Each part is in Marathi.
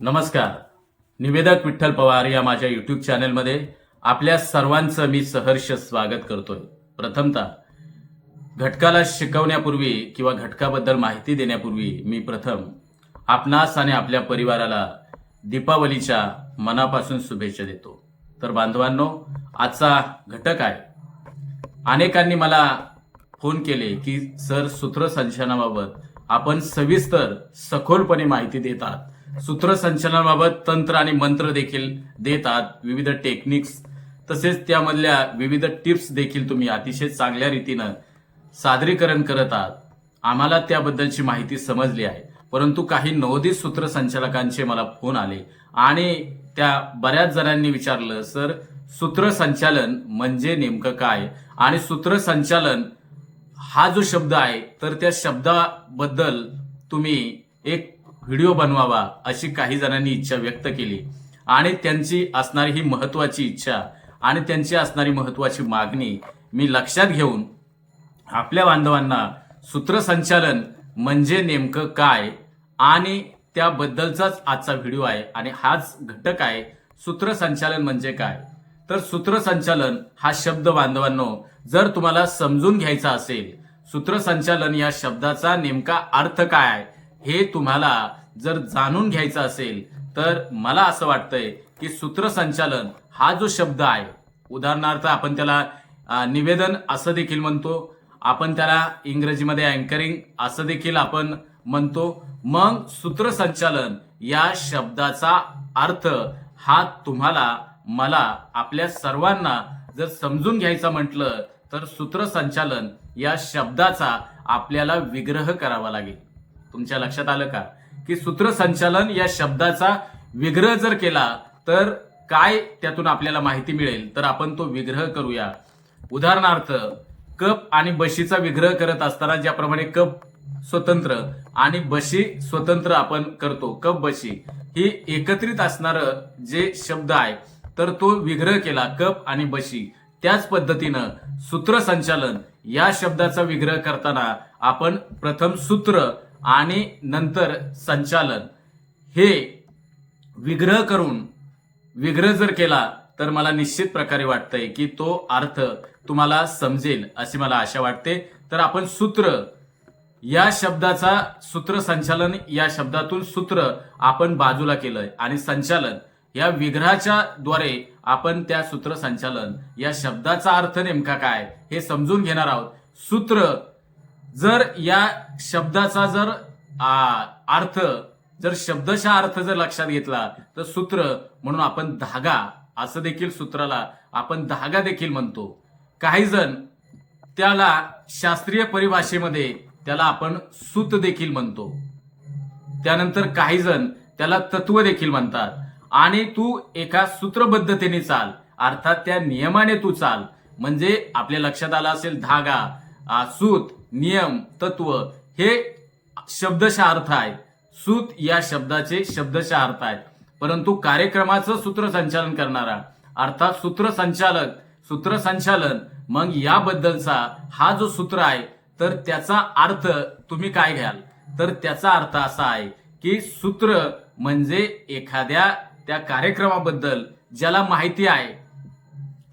नमस्कार. निवेदक विठ्ठल पवार या माझ्या यूट्यूब चॅनलमध्ये आपल्या सर्वांचं मी सहर्ष स्वागत करतोय. प्रथमतः घटकाला शिकवण्यापूर्वी किंवा घटकाबद्दल माहिती देण्यापूर्वी मी प्रथम आपणास आणि आपल्या परिवाराला दीपावलीच्या मनापासून शुभेच्छा देतो. तर बांधवांनो, आजचा घटक आहे. अनेकांनी मला फोन केले की सर, सूत्रसंचालनाबाबत आपण सविस्तर सखोलपणे माहिती देतात. सूत्रसंचालनाबाबत तंत्र आणि मंत्र देखील देतात, विविध टेक्निक्स तसेच त्यामधल्या विविध टिप्स देखील तुम्ही अतिशय चांगल्या रीतीनं सादरीकरण करत आहात. आम्हाला त्याबद्दलची माहिती समजली आहे. परंतु काही नवोदित सूत्रसंचालकांचे मला फोन आले आणि त्या बऱ्याच जणांनी विचारलं, सर सूत्रसंचालन म्हणजे नेमकं काय, आणि सूत्रसंचालन हा जो शब्द आहे तर त्या शब्दाबद्दल तुम्ही एक व्हिडिओ बनवावा अशी काही जणांनी इच्छा व्यक्त केली. आणि त्यांची असणारी ही महत्वाची इच्छा आणि त्यांची असणारी महत्वाची मागणी मी लक्षात घेऊन आपल्या बांधवांना सूत्रसंचालन म्हणजे नेमकं काय आणि त्याबद्दलचाच आजचा व्हिडिओ आहे. आणि हाच घटक आहे, सूत्रसंचालन म्हणजे काय. तर सूत्रसंचालन हा शब्द बांधवांनो, जर तुम्हाला समजून घ्यायचा असेल, सूत्रसंचालन या शब्दाचा नेमका अर्थ काय आहे हे तुम्हाला जर जाणून घ्यायचं असेल, तर मला असं वाटतंय की सूत्रसंचालन हा जो शब्द आहे, उदाहरणार्थ आपण त्याला निवेदन असं देखील म्हणतो, आपण त्याला इंग्रजीमध्ये अँकरिंग असं देखील आपण म्हणतो. मग सूत्रसंचालन या शब्दाचा अर्थ हा तुम्हाला, मला, आपल्या सर्वांना जर समजून घ्यायचा म्हटलं तर सूत्रसंचालन या शब्दाचा आपल्याला विग्रह करावा लागेल. तुमच्या लक्षात आलं का की सूत्रसंचालन या शब्दाचा विग्रह जर केला तर काय त्यातून आपल्याला माहिती मिळेल, तर आपण तो विग्रह करूया. उदाहरणार्थ, कप आणि बशीचा विग्रह करत असताना ज्याप्रमाणे कप स्वतंत्र आणि बशी स्वतंत्र आपण करतो, कप बशी ही एकत्रित असणारं जे शब्द आहे तर तो विग्रह केला, कप आणि बशी. त्याच पद्धतीनं सूत्रसंचालन या शब्दाचा विग्रह करताना आपण प्रथम सूत्र आणि नंतर संचालन हे विग्रह करून विग्रह जर केला तर मला निश्चित प्रकारे वाटतंय की तो अर्थ तुम्हाला समजेल अशी मला आशा वाटते. तर आपण सूत्र या शब्दाचा, सूत्रसंचालन या शब्दातून सूत्र आपण बाजूला केलंय आणि संचालन या विग्रहाच्या द्वारे आपण त्या सूत्रसंचालन या शब्दाचा अर्थ नेमका काय हे समजून घेणार आहोत. सूत्र जर या शब्दाचा जर अर्थ, जर शब्दशः अर्थ जर लक्षात घेतला तर सूत्र म्हणून आपण धागा असं देखील, सूत्राला आपण धागा देखील म्हणतो. काही जण त्याला शास्त्रीय परिभाषेमध्ये त्याला आपण सूत देखील म्हणतो. त्यानंतर काही जण त्याला तत्व देखील म्हणतात. आणि तू एका सूत्रबद्धतेने चाल, अर्थात त्या नियमाने तू चाल. म्हणजे आपल्या लक्षात आलं असेल, धागा, सूत, नियम, तत्व हे शब्दशः अर्थ आहेत. सूत या शब्दाचे शब्दशः अर्थ आहेत. परंतु कार्यक्रमाचं सूत्रसंचालन करणारा अर्थात सूत्रसंचालक, सूत्रसंचालन मग याबद्दलचा हा जो सूत्र आहे तर त्याचा अर्थ तुम्ही काय घ्याल, तर त्याचा अर्थ असा आहे की सूत्र म्हणजे एखाद्या त्या कार्यक्रमाबद्दल ज्याला माहिती आहे,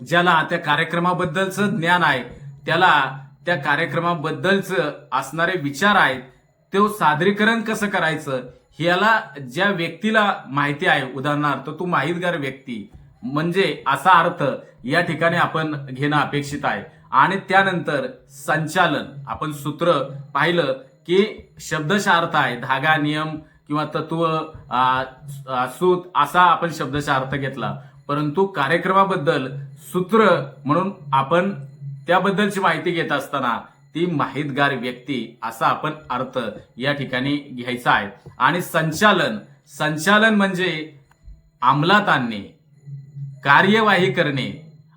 ज्याला त्या कार्यक्रमाबद्दलचं ज्ञान आहे, त्याला त्या कार्यक्रमाबद्दलचं असणारे विचार आहेत, तो सादरीकरण कसं करायचं ह्याला ज्या व्यक्तीला माहिती आहे, उदाहरणार्थ तू माहितगार व्यक्ती, म्हणजे असा अर्थ या ठिकाणी आपण घेणं अपेक्षित आहे. आणि त्यानंतर संचालन, आपण सूत्र पाहिलं की शब्दशः अर्थ आहे, धागा, नियम किंवा तत्व, सूत असा आपण शब्दशः अर्थ घेतला. परंतु कार्यक्रमाबद्दल सूत्र म्हणून आपण त्याबद्दलची माहिती घेत असताना ती माहितगार व्यक्ती असा आपण अर्थ या ठिकाणी घ्यायचा आहे. आणि संचालन, संचालन म्हणजे अंमलात आणणे, कार्यवाही करणे,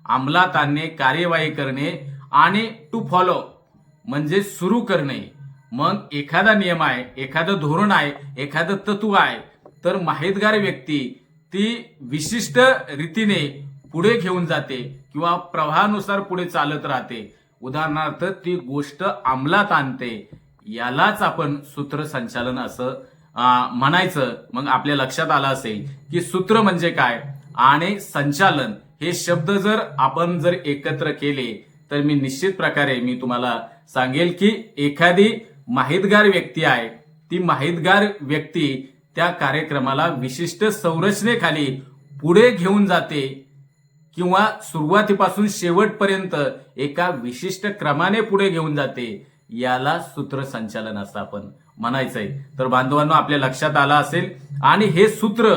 अंमलात आणणे, कार्यवाही करणे. आणि टू फॉलो म्हणजे सुरू करणे. मग एखादा नियम आहे, एखादं धोरण आहे, एखादं तत्व आहे, तर माहितगार व्यक्ती ती विशिष्ट रीतीने पुढे घेऊन जाते किंवा प्रवाहानुसार पुढे चालत राहते. उदाहरणार्थ ती गोष्ट अंमलात आणते. यालाच आपण सूत्रसंचालन असं म्हणायचं, मग आपल्या लक्षात आलं असेल की सूत्र म्हणजे काय आणि संचालन हे शब्द जर आपण जर एकत्र केले तर मी निश्चित प्रकारे मी तुम्हाला सांगेल की एखादी माहितगार व्यक्ती आहे, ती माहितगार व्यक्ती त्या कार्यक्रमाला विशिष्ट संरचनेखाली पुढे घेऊन जाते किंवा सुरुवातीपासून शेवटपर्यंत एका विशिष्ट क्रमाने पुढे घेऊन जाते, याला सूत्रसंचालन असं आपण म्हणायचंय. तर बांधवांनो, आपल्या लक्षात आलं असेल आणि हे सूत्र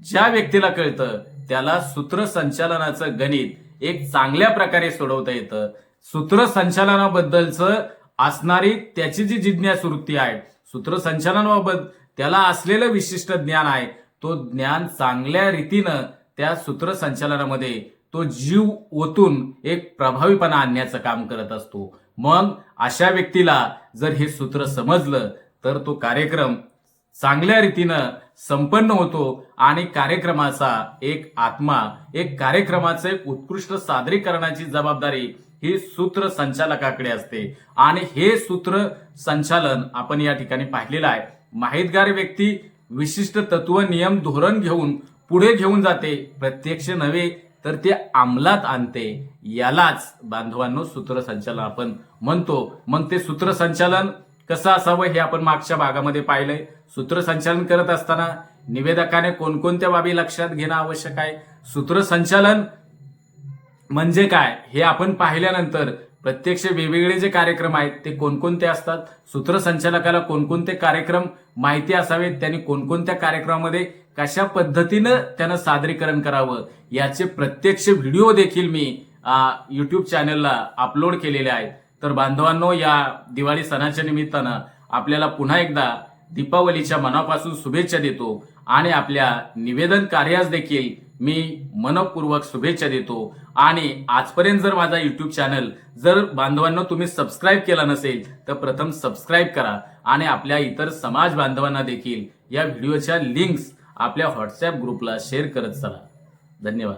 ज्या व्यक्तीला कळतं त्याला सूत्रसंचालनाचं गणित एक चांगल्या प्रकारे सोडवता येतं. सूत्रसंचालनाबद्दलचं असणारी त्याची जी जिज्ञासू वृत्ती आहे, सूत्रसंचालनाबाबत त्याला असलेलं विशिष्ट ज्ञान आहे, तो ज्ञान चांगल्या रीतीनं त्या सूत्रसंचालनामध्ये तो जीव ओतून एक प्रभावीपणा आणण्याचं काम करत असतो. मग अशा व्यक्तीला जर हे सूत्र समजलं तर तो कार्यक्रम चांगल्या रीतीनं संपन्न होतो आणि कार्यक्रमाचा एक आत्मा, एक कार्यक्रमाचे उत्कृष्ट सादरीकरणाची जबाबदारी ही सूत्रसंचालकाकडे असते. आणि हे सूत्रसंचालन आपण या ठिकाणी पाहिलेलं आहे. माहितगार व्यक्ती विशिष्ट तत्व, नियम, धोरण घेऊन पुढे घेऊन जाते, प्रत्यक्ष नव्हे तर ते अंमलात आणते. यालाच बांधवांनो सूत्रसंचालन आपण म्हणतो. मग ते सूत्रसंचालन कसं असावं हे आपण मागच्या भागामध्ये पाहिलंय. सूत्रसंचालन करत असताना निवेदकाने कोणकोणत्या बाबी लक्षात घेणं आवश्यक आहे, सूत्रसंचालन म्हणजे काय हे आपण पाहिल्यानंतर प्रत्यक्ष वेगवेगळे जे कार्यक्रम आहेत ते कोणकोणते असतात, सूत्रसंचालकाला कोणकोणते कार्यक्रम माहिती असावेत, त्यांनी कोणकोणत्या कार्यक्रमामध्ये कशा पद्धतीनं त्यानं सादरीकरण करावं, याचे प्रत्यक्ष व्हिडिओ देखील मी युट्यूब चॅनलला अपलोड केलेले आहेत. तर बांधवांनो, या दिवाळी सणाच्या निमित्तानं आपल्याला पुन्हा एकदा दीपावलीच्या मनापासून शुभेच्छा देतो आणि आपल्या निवेदन कार्यास देखील मी मनपूर्वक शुभेच्छा देतो. आणि आजपर्यंत जर माझा युट्यूब चॅनल जर बांधवांनो तुम्ही सबस्क्राईब केला नसेल तर प्रथम सबस्क्राईब करा आणि आपल्या इतर समाज बांधवांना देखील या व्हिडिओच्या लिंक्स आपल्या व्हॉट्सअप ग्रुपला शेअर करत चला. धन्यवाद.